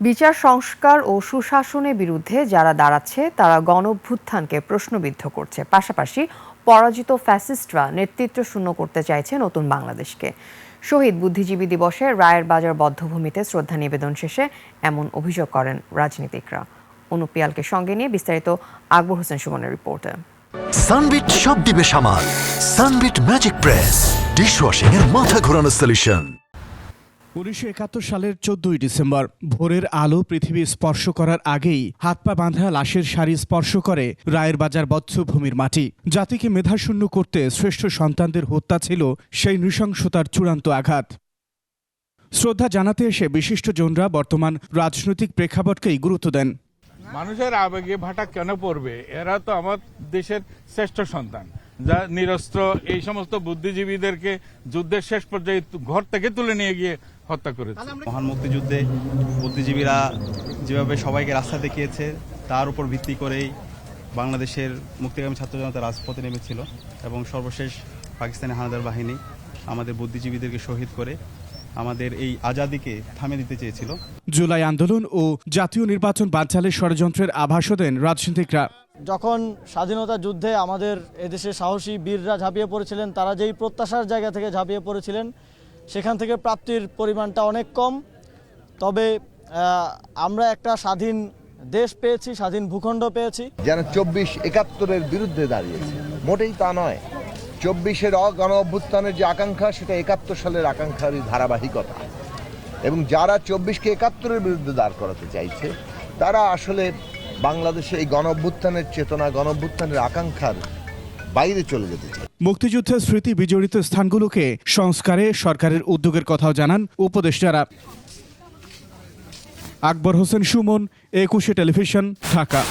বিচার সংস্কার ও সুশাসনের বিরুদ্ধে যারা দাঁড়াচ্ছে তারা গণঅভ্যুত্থানকে প্রশ্নবিদ্ধ করছে, পাশাপাশি পরাজিত ফ্যাসিস্টরা নেতৃত্ব শূন্য করতে চাইছে নতুন বাংলাদেশকে। শহীদ বুদ্ধিজীবী দিবসে রায়ের বাজার বধ্যভূমিতে শ্রদ্ধা নিবেদন শেষে এমন অভিযোগ করেন রাজনীতিকরা। অনুপ পিয়ালকে সঙ্গে নিয়ে বিস্তারিত আকবর হোসেন সুমনের রিপোর্টে। সানবিট সব দিবে সামাল। সানবিট ম্যাজিক প্রেস ডিশওয়াশিং এর মাথা ঘোরানো সলিউশন। 1971 সালের 14 ডিসেম্বর ভোরের আলো পৃথিবী স্পর্শ করার আগেই হাত পা বাঁধা লাশের সারি স্পর্শ করে রায়ের বাজার বধ্যভূমির মাটি। জাতিকে মেধাশূন্য করতে শ্রেষ্ঠ সন্তানদের হত্যা ছিল সেই নৃশংসতার চূড়ান্ত আঘাত। শ্রদ্ধা জানাতে এসে বিশিষ্টজনরা বর্তমান রাজনৈতিক প্রেক্ষাপটকেই গুরুত্ব দেন। মানুষের আবেগে ভাটা কেন পড়বে? এরা তো আমার দেশের শ্রেষ্ঠ সন্তান, যা নিরস্ত্র এই সমস্ত বুদ্ধিজীবীদেরকে যুদ্ধের শেষ পর্যায়ে ঘর থেকে তুলে নিয়ে গিয়ে হত্যা করেছে। মহান মুক্তিযুদ্ধে বুদ্ধিজীবীরা যেভাবে সবাইকে রাস্তা দেখিয়েছে, তার উপর ভিত্তি করেই বাংলাদেশের মুক্তিকামী ছাত্র জনতা রাজপথে নেমেছিল এবং সর্বশেষ পাকিস্তানি হানাদার বাহিনী আমাদের বুদ্ধিজীবীদেরকে শহীদ করে আমাদের এই আজাদিকে থামিয়ে দিতে চেয়েছিল। জুলাই আন্দোলন ও জাতীয় নির্বাচন বানচালের ষড়যন্ত্রের আভাসও দেন রাজনীতিকরা। যখন স্বাধীনতা যুদ্ধে আমাদের এদেশে সাহসী বীররা ঝাঁপিয়ে পড়েছিলেন, তারা যেই প্রত্যাশার জায়গা থেকে ঝাঁপিয়ে পড়েছিলেন সেখান থেকে প্রাপ্তির পরিমাণটা অনেক কম। তবে আমরা একটা স্বাধীন দেশ পেয়েছি, স্বাধীন ভূখণ্ড পেয়েছি। যারা 24-71-এর বিরুদ্ধে দাঁড়িয়েছে, মোটেই তা নয়। 24-এর গণ অভ্যুত্থানের যে আকাঙ্ক্ষা, সেটা 71 সালের আকাঙ্ক্ষারই ধারাবাহিকতা। এবং যারা 24-কে 71-এর বিরুদ্ধে দাঁড় করাতে চাইছে, তারা আসলে বাংলাদেশে এই গণ অভ্যুত্থানের চেতনা, গণ অভ্যুত্থানের আকাঙ্ক্ষার বাইরে চলে যেতে চায়। মুক্তিযুদ্ধের স্মৃতি বিজড়িত স্থানগুলোকে সংস্কারে সরকারের উদ্যোগের কথাও জানান উপদেষ্টারা। আকবর হোসেন সুমন, 21 টেলিভিশন, ঢাকা।